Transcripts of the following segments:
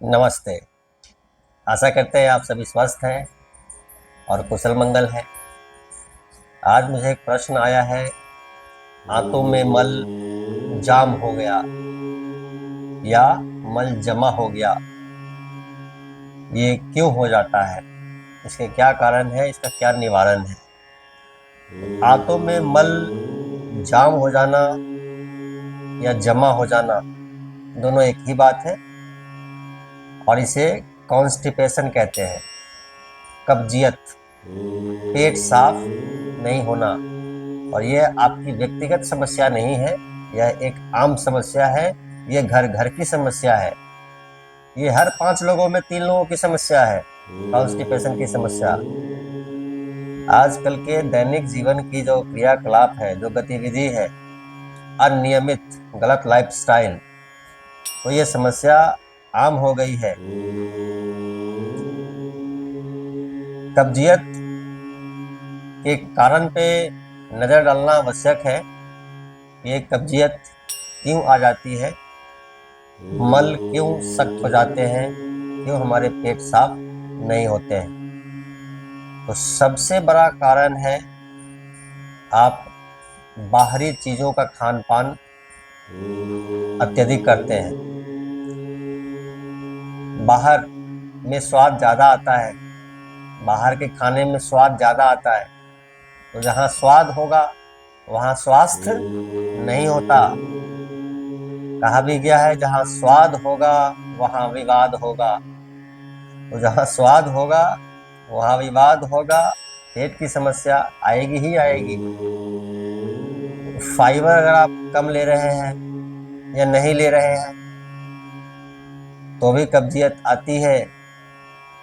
नमस्ते। आशा करते हैं आप सभी स्वस्थ हैं और कुशल मंगल हैं। आज मुझे एक प्रश्न आया है, आंतों में मल जाम हो गया या मल जमा हो गया, ये क्यों हो जाता है? इसके क्या कारण है? इसका क्या निवारण है? आंतों में मल जाम हो जाना या जमा हो जाना दोनों एक ही बात है और इसे कॉन्स्टिपेशन कहते हैं। कब्जियत, पेट साफ नहीं होना। और यह आपकी व्यक्तिगत समस्या नहीं है, यह एक आम समस्या है। यह घर घर की समस्या है। ये हर 5 लोगों में 3 लोगों की समस्या है, कॉन्स्टिपेशन की समस्या। आजकल के दैनिक जीवन की जो क्रियाकलाप है, जो गतिविधि है, अनियमित, गलत लाइफस्टाइल, तो ये समस्या आम हो गई है। कब्जियत के कारण पे नजर डालना आवश्यक है। ये कब्जियत क्यों आ जाती है, मल क्यों सख्त हो जाते हैं, क्यों हमारे पेट साफ नहीं होते हैं? तो सबसे बड़ा कारण है, आप बाहरी चीजों का खान पान अत्यधिक करते हैं। बाहर में स्वाद ज्यादा आता है, बाहर के खाने में स्वाद ज्यादा आता है। तो जहाँ स्वाद होगा वहाँ स्वास्थ्य नहीं होता। कहा भी गया है, जहाँ स्वाद होगा वहाँ विवाद होगा। तो जहाँ स्वाद होगा वहाँ विवाद होगा, पेट की समस्या आएगी ही आएगी। फाइबर अगर आप कम ले रहे हैं या नहीं ले रहे हैं तो भी कब्जियत आती है,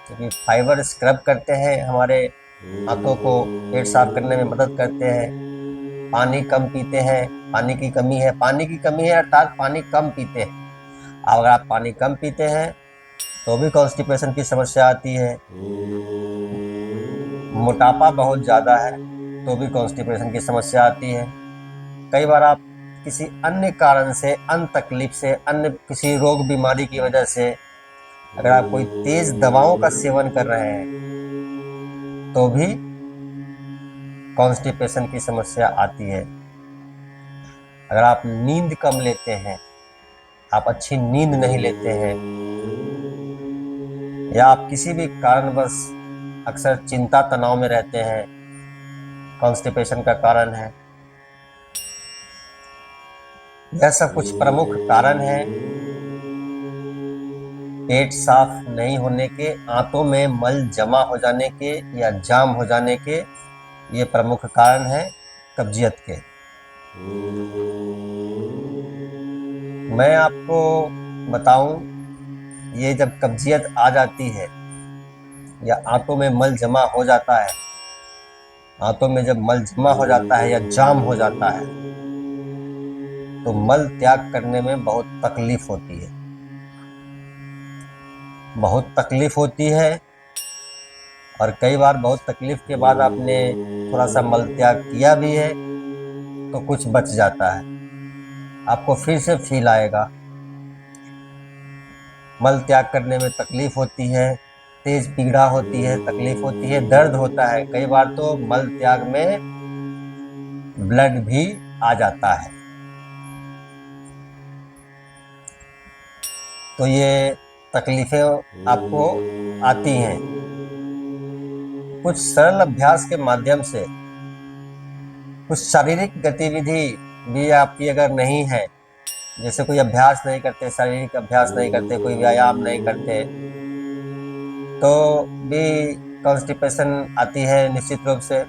क्योंकि फाइबर स्क्रब करते हैं, हमारे आंतों को पेट साफ करने में मदद करते हैं। पानी कम पीते हैं, पानी की कमी है, पानी की कमी है अर्थात पानी कम पीते हैं। अगर आप पानी कम पीते हैं तो भी कॉन्स्टिपेशन की समस्या आती है। मोटापा बहुत ज़्यादा है तो भी कॉन्स्टिपेशन की समस्या आती है। कई बार आप किसी अन्य कारण से, अन्य तकलीफ से, अन्य किसी रोग बीमारी की वजह से अगर आप कोई तेज दवाओं का सेवन कर रहे हैं तो भी कॉन्स्टिपेशन की समस्या आती है। अगर आप नींद कम लेते हैं, आप अच्छी नींद नहीं लेते हैं, या आप किसी भी कारणवश अक्सर चिंता तनाव में रहते हैं, कॉन्स्टिपेशन का कारण है। यह सब कुछ प्रमुख कारण है पेट साफ नहीं होने के, आंतों में मल जमा हो जाने के या जाम हो जाने के। ये प्रमुख कारण है कब्जियत के। मैं आपको बताऊं, ये जब कब्जियत आ जाती है या आंतों में मल जमा हो जाता है, आंतों में जब मल जमा हो जाता है या जाम हो जाता है तो मल त्याग करने में बहुत तकलीफ होती है, बहुत तकलीफ होती है। और कई बार बहुत तकलीफ के बाद आपने थोड़ा सा मल त्याग किया भी है तो कुछ बच जाता है, आपको फिर से फील आएगा। मल त्याग करने में तकलीफ होती है, तेज पीड़ा होती है, तकलीफ होती है, दर्द होता है। कई बार तो मल त्याग में ब्लड भी आ जाता है। तो ये तकलीफें आपको आती हैं। कुछ सरल अभ्यास के माध्यम से, कुछ शारीरिक गतिविधि भी आपकी अगर नहीं है, जैसे कोई अभ्यास नहीं करते, शारीरिक अभ्यास नहीं करते, कोई व्यायाम नहीं करते, तो भी कॉन्स्टिपेशन आती है निश्चित रूप से।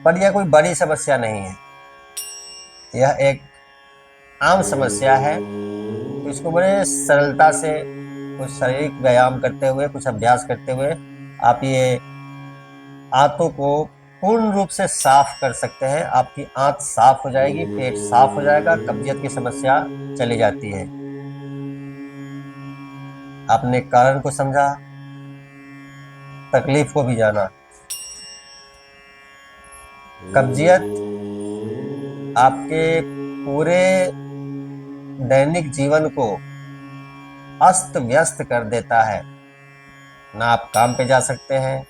पर यह कोई बड़ी समस्या नहीं है, यह एक आम समस्या है। तो इसको बड़े सरलता से कुछ शारीरिक व्यायाम करते हुए, कुछ अभ्यास करते हुए आप ये आंतों को पूर्ण रूप से साफ कर सकते हैं। आपकी आंत साफ हो जाएगी, पेट साफ हो जाएगा, कब्जियत की समस्या चली जाती है। आपने कारण को समझा, तकलीफ को भी जाना। कब्जियत आपके पूरे दैनिक जीवन को अस्त व्यस्त कर देता है। ना आप काम पे जा सकते हैं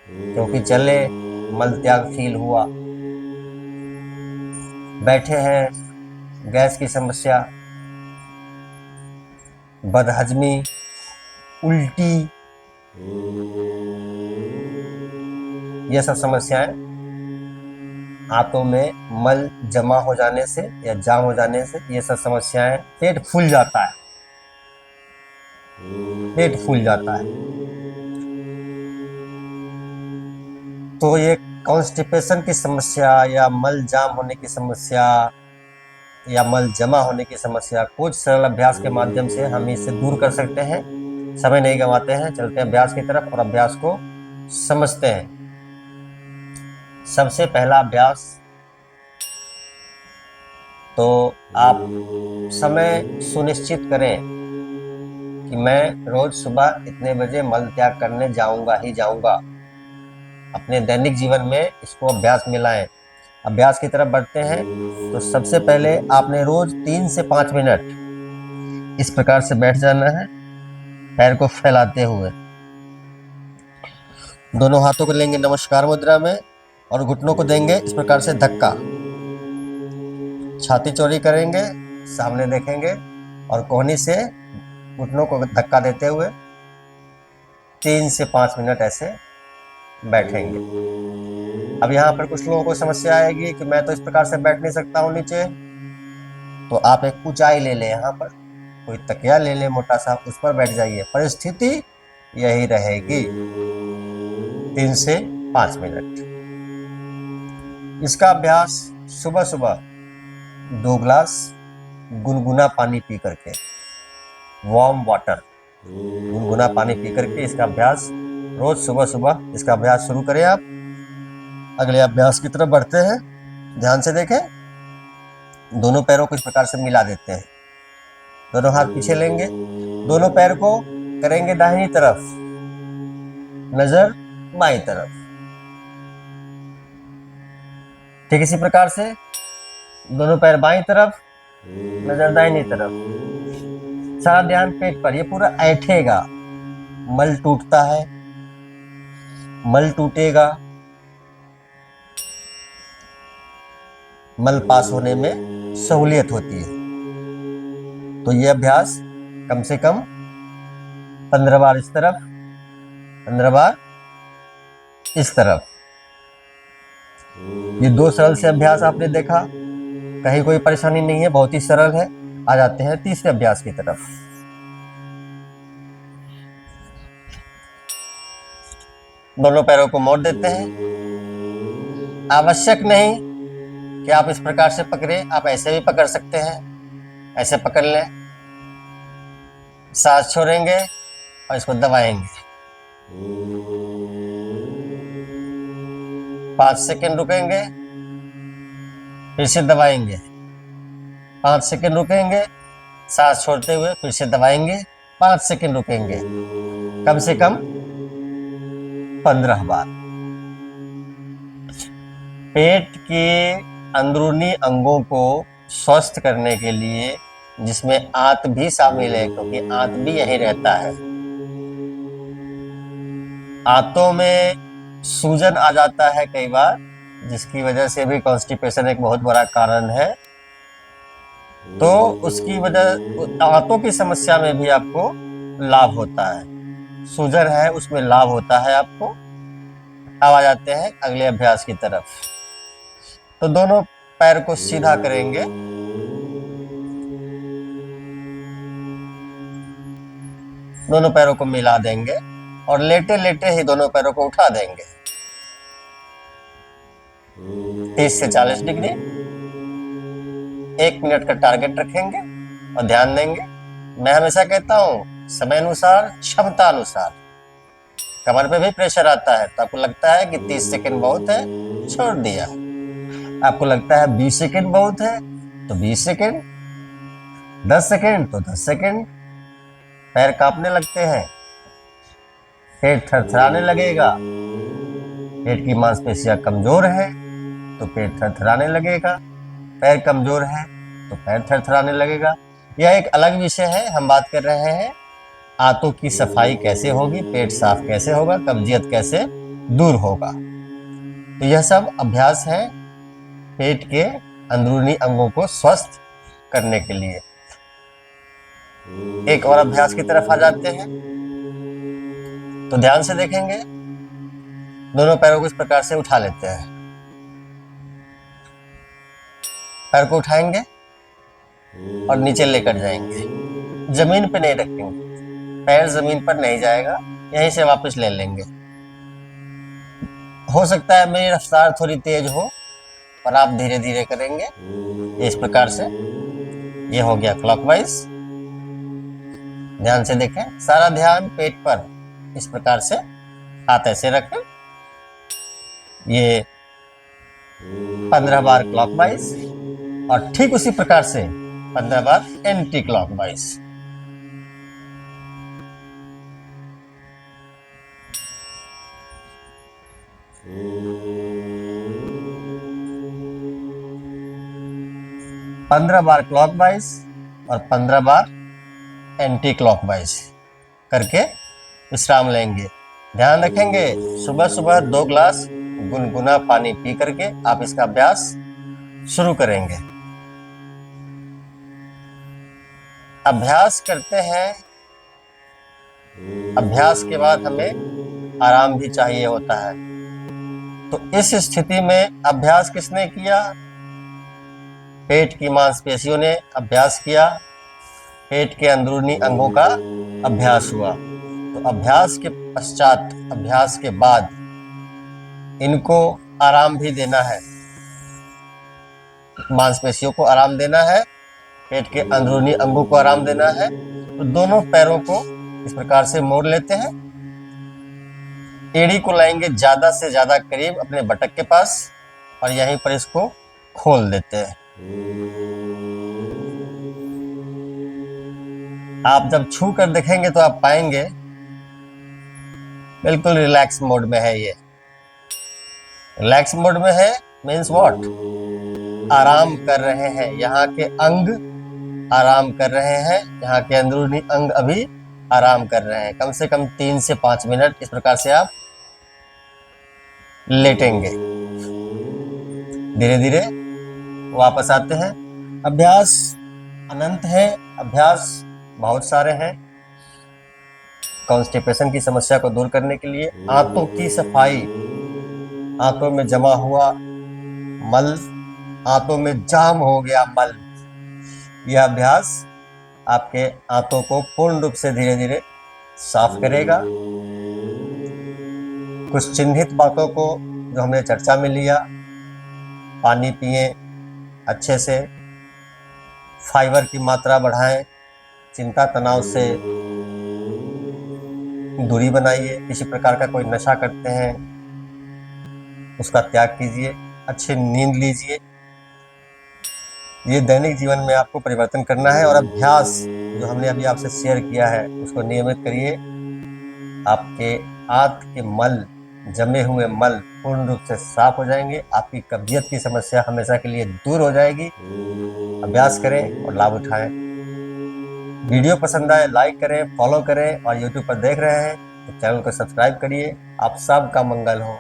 क्योंकि चले, मल त्याग फील हुआ। बैठे हैं, गैस की समस्या, बदहजमी, उल्टी, ये सब समस्याएं आंतों में मल जमा हो जाने से या जाम हो जाने से, ये सब समस्याएं, पेट फूल जाता है, पेट फूल जाता है। तो ये कॉन्स्टिपेशन की समस्या या मल जाम होने की समस्या या मल जमा होने की समस्या कुछ सरल अभ्यास के माध्यम से हम इसे दूर कर सकते हैं। समय नहीं गंवाते हैं, चलते हैं अभ्यास की तरफ और अभ्यास को समझते हैं। सबसे पहला अभ्यास, तो आप समय सुनिश्चित करें कि मैं रोज सुबह इतने बजे मल त्याग करने जाऊंगा ही जाऊंगा। अपने दैनिक जीवन में इसको अभ्यास मिलाएं। अभ्यास की तरफ बढ़ते हैं तो सबसे पहले आपने रोज 3 से 5 मिनट इस प्रकार से बैठ जाना है, पैर को फैलाते हुए। दोनों हाथों को लेंगे नमस्कार मुद्रा में और घुटनों को देंगे इस प्रकार से धक्का। छाती चौड़ी करेंगे, सामने देखेंगे और कोहनी से घुटनों को धक्का देते हुए 3 से 5 मिनट ऐसे बैठेंगे। अब यहाँ पर कुछ लोगों को समस्या आएगी कि मैं तो इस प्रकार से बैठ नहीं सकता हूँ नीचे, तो आप एक ऊंचाई ले लें, यहाँ पर कोई तकिया ले लें मोटा सा, उस पर बैठ जाइए। परिस्थिति यही रहेगी, 3 से 5 मिनट। इसका अभ्यास सुबह सुबह 2 ग्लास गुनगुना पानी पी करके, वार्म वाटर, गुनगुना पानी पी करके इसका अभ्यास रोज सुबह सुबह इसका अभ्यास शुरू करें आप। अगले अभ्यास की तरफ बढ़ते हैं, ध्यान से देखें। दोनों पैरों को इस प्रकार से मिला देते हैं, दोनों हाथ पीछे लेंगे, दोनों पैर को करेंगे दाहिनी तरफ, नजर बाईं तरफ। ठीक इसी प्रकार से दोनों पैर बाईं तरफ, नजर दाहिनी तरफ। सारा ध्यान पेट पर, ये पूरा ऐठेगा, मल टूटता है, मल टूटेगा, मल पास होने में सहूलियत होती है। तो ये अभ्यास कम से कम 15 बार इस तरफ, 15 बार इस तरफ। ये 2 सरल से अभ्यास आपने देखा, कहीं कोई परेशानी नहीं है, बहुत ही सरल है। आ जाते हैं तीसरे अभ्यास की तरफ। दोनों पैरों को मोड़ देते हैं। आवश्यक नहीं कि आप इस प्रकार से पकड़े, आप ऐसे भी पकड़ सकते हैं, ऐसे पकड़ लें। सांस छोड़ेंगे और इसको दबाएंगे। 5 सेकंड रुकेंगे, फिर से दबाएंगे। 5 सेकंड रुकेंगे, सांस छोड़ते हुए फिर से दबाएंगे। 5 सेकंड रुकेंगे, कम से कम 15 बार। पेट के अंदरूनी अंगों को स्वस्थ करने के लिए, जिसमें आंत भी शामिल है, क्योंकि आंत भी यहीं रहता है। आंतों में सूजन आ जाता है कई बार, जिसकी वजह से भी कॉन्स्टिपेशन एक बहुत बड़ा कारण है। तो उसकी वजह, आंतों की समस्या में भी आपको लाभ होता है। सूजन है उसमें लाभ होता है आपको। अब आ जाते हैं अगले अभ्यास की तरफ। तो दोनों पैर को सीधा करेंगे, दोनों पैरों को मिला देंगे और लेटे लेटे ही दोनों पैरों को उठा देंगे। 30 से 40 डिग्री, 1 मिनट का टारगेट रखेंगे और ध्यान देंगे। मैं हमेशा कहता हूं, समय अनुसार, क्षमता अनुसार। कमर पे भी प्रेशर आता है तो आपको लगता है कि 30 सेकंड बहुत है, छोड़ दिया। आपको लगता है 20 सेकंड बहुत है तो 20 सेकंड, 10 सेकंड तो 10 सेकंड। पैर कांपने लगते हैं, पेट थरथराने लगेगा। पेट की मांसपेशियां कमजोर है तो पेट थरथराने लगेगा। पैर कमजोर है तो पैर थरथराने लगेगा। यह एक अलग विषय है। हम बात कर रहे हैं आंतों की सफाई कैसे होगी, पेट साफ कैसे होगा, कब्जियत कैसे दूर होगा। तो यह सब अभ्यास है पेट के अंदरूनी अंगों को स्वस्थ करने के लिए। एक और अभ्यास की तरफ आ जाते हैं। तो ध्यान से देखेंगे, दोनों पैरों को इस प्रकार से उठा लेते हैं। पैर को उठाएंगे और नीचे लेकर जाएंगे, जमीन पे नहीं रखेंगे, पैर जमीन पर नहीं जाएगा, यहीं से वापस ले लेंगे। हो सकता है मेरी रफ्तार थोड़ी तेज हो, पर आप धीरे धीरे करेंगे इस प्रकार से। ये हो गया क्लॉकवाइज। ध्यान से देखें, सारा ध्यान पेट पर, इस प्रकार से हाथ ऐसे रखें। ये 15 बार क्लॉकवाइज और ठीक उसी प्रकार से 15 बार एंटी क्लॉकवाइज। पंद्रह बार क्लॉकवाइज और 15 बार एंटी क्लॉकवाइज करके विश्राम लेंगे। ध्यान रखेंगे, सुबह सुबह 2 ग्लास गुनगुना पानी पी करके आप इसका अभ्यास शुरू करेंगे। अभ्यास करते हैं, अभ्यास के बाद हमें आराम भी चाहिए होता है। तो इस स्थिति में अभ्यास किसने किया? पेट की मांसपेशियों ने अभ्यास किया, पेट के अंदरूनी अंगों का अभ्यास हुआ। तो अभ्यास के पश्चात, अभ्यास के बाद इनको आराम भी देना है, मांसपेशियों को आराम देना है, पेट के अंदरूनी अंगों को आराम देना है। तो दोनों पैरों को इस प्रकार से मोड़ लेते हैं, एड़ी को लाएंगे ज्यादा से ज्यादा करीब अपने बटक के पास और यहीं पर इसको खोल देते हैं। आप जब छू कर देखेंगे तो आप पाएंगे बिल्कुल रिलैक्स मोड में है। ये रिलैक्स मोड में है मीन्स व्हाट? आराम कर रहे हैं, यहाँ के अंग आराम कर रहे हैं, यहाँ के अंदरूनी अंग अभी आराम कर रहे हैं। कम से कम 3 से 5 मिनट इस प्रकार से आप लेटेंगे। धीरे धीरे वापस आते हैं। अभ्यास अनंत है, अभ्यास बहुत सारे हैं। कॉन्स्टिपेशन की समस्या को दूर करने के लिए आंतों की सफाई, आंतों में जमा हुआ मल, आंतों में जाम हो गया मल, यह अभ्यास आपके आंतों को पूर्ण रूप से धीरे धीरे साफ करेगा। कुछ चिन्हित बातों को जो हमने चर्चा में लिया, पानी पिए अच्छे से, फाइबर की मात्रा बढ़ाएं, चिंता तनाव से दूरी बनाइए, किसी प्रकार का कोई नशा करते हैं उसका त्याग कीजिए, अच्छी नींद लीजिए। ये दैनिक जीवन में आपको परिवर्तन करना है। और अभ्यास जो हमने अभी आपसे शेयर किया है उसको नियमित करिए। आपके आंत के मल, जमे हुए मल पूर्ण रूप से साफ हो जाएंगे, आपकी कब्जियत की समस्या हमेशा के लिए दूर हो जाएगी। अभ्यास करें और लाभ उठाएं। वीडियो पसंद आए लाइक करें, फॉलो करें और यूट्यूब पर देख रहे हैं तो चैनल को सब्सक्राइब करिए। आप सबका मंगल हो।